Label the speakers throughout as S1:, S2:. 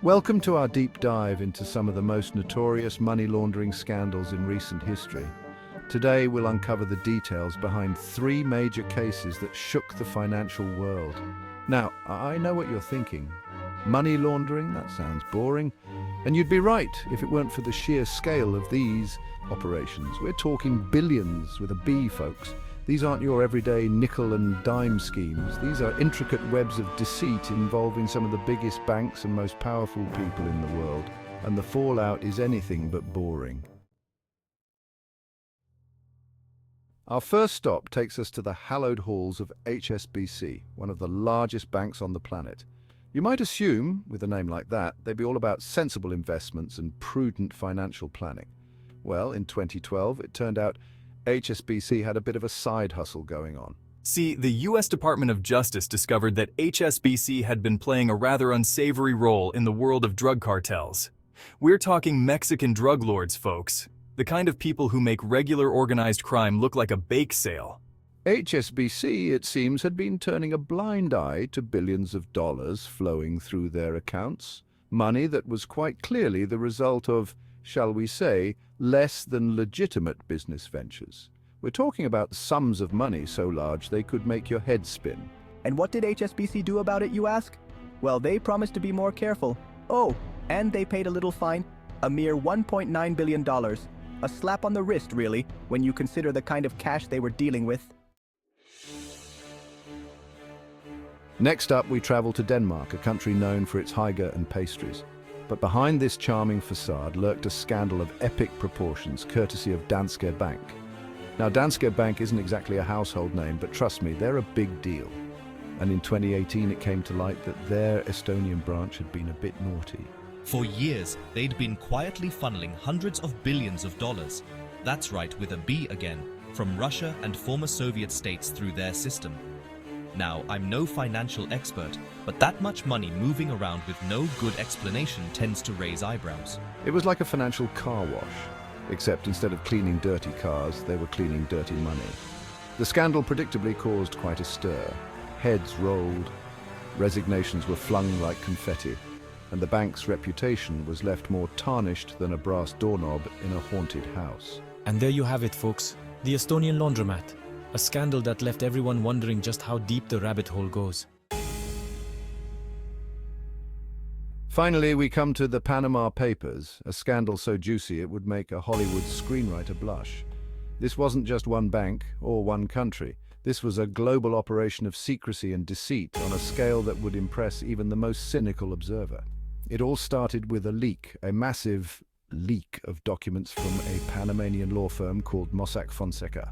S1: Welcome to our deep dive into some of the most notorious money laundering scandals in recent history. Today we'll uncover the details behind three major cases that shook the financial world. Now, I know what you're thinking. Money laundering? That sounds boring. And you'd be right if it weren't for the sheer scale of these operations. We're talking billions with a B, folks. These aren't your everyday nickel and dime schemes. These are intricate webs of deceit involving some of the biggest banks and most powerful people in the world. And the fallout is anything but boring. Our first stop takes us to the hallowed halls of HSBC, one of the largest banks on the planet. You might assume, with a name like that, they'd be all about sensible investments and prudent financial planning. Well, in 2012, it turned out HSBC had a bit of a side hustle going on.
S2: See, the U.S. Department of Justice discovered that HSBC had been playing a rather unsavory role in the world of drug cartels. We're talking Mexican drug lords, folks. The kind of people who make regular organized crime look like a bake sale.
S1: HSBC, it seems, had been turning a blind eye to billions of dollars flowing through their accounts. Money that was quite clearly the result of, shall we say, less than legitimate business ventures. We're talking about sums of money so large they could make your head spin.
S3: And what did HSBC do about it, you ask? Well, they promised to be more careful. Oh, and they paid a little fine, a mere $1.9 billion. A slap on the wrist, really, when you consider the kind of cash they were dealing with.
S1: Next up, we travel to Denmark, a country known for its hygge and pastries. But behind this charming facade lurked a scandal of epic proportions, courtesy of Danske Bank. Now, Danske Bank isn't exactly a household name, but trust me, they're a big deal. And in 2018, it came to light that their Estonian branch had been a bit naughty.
S4: For years, they'd been quietly funneling hundreds of billions of dollars. That's right, with a B again, from Russia and former Soviet states through their system. Now, I'm no financial expert, but that much money moving around with no good explanation tends to raise eyebrows.
S1: It was like a financial car wash, except instead of cleaning dirty cars, they were cleaning dirty money. The scandal predictably caused quite a stir. Heads rolled, resignations were flung like confetti, and the bank's reputation was left more tarnished than a brass doorknob in a haunted house.
S5: And there you have it, folks. The Estonian laundromat. A scandal that left everyone wondering just how deep the rabbit hole goes.
S1: Finally, we come to the Panama Papers, a scandal so juicy it would make a Hollywood screenwriter blush. This wasn't just one bank or one country. This was a global operation of secrecy and deceit on a scale that would impress even the most cynical observer. It all started with a leak, a massive leak of documents from a Panamanian law firm called Mossack Fonseca.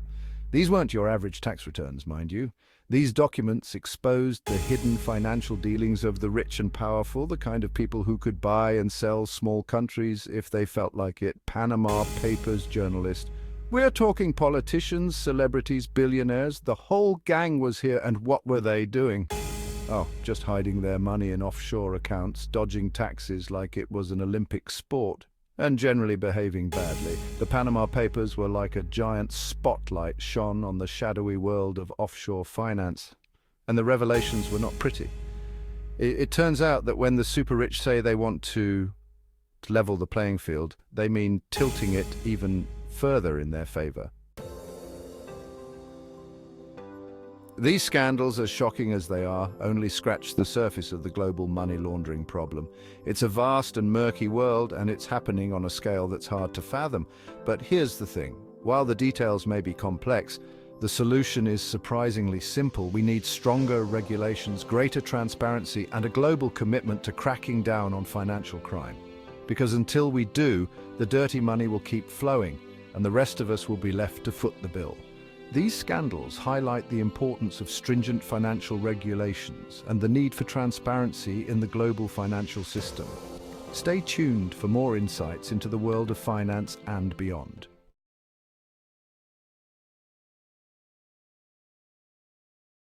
S1: These weren't your average tax returns, mind you. These documents exposed the hidden financial dealings of the rich and powerful, the kind of people who could buy and sell small countries if they felt like it. Panama Papers journalist. We're talking politicians, celebrities, billionaires. The whole gang was here, and what were they doing? Oh, just hiding their money in offshore accounts, dodging taxes like it was an Olympic sport, and generally behaving badly. The Panama Papers were like a giant spotlight shone on the shadowy world of offshore finance. And the revelations were not pretty. It turns out that when the super-rich say they want to level the playing field, they mean tilting it even further in their favor. These scandals, as shocking as they are, only scratch the surface of the global money laundering problem. It's a vast and murky world, and it's happening on a scale that's hard to fathom. But here's the thing. While the details may be complex, the solution is surprisingly simple. We need stronger regulations, greater transparency, and a global commitment to cracking down on financial crime. Because until we do, the dirty money will keep flowing, and the rest of us will be left to foot the bill. These scandals highlight the importance of stringent financial regulations and the need for transparency in the global financial system. Stay tuned for more insights into the world of finance and beyond.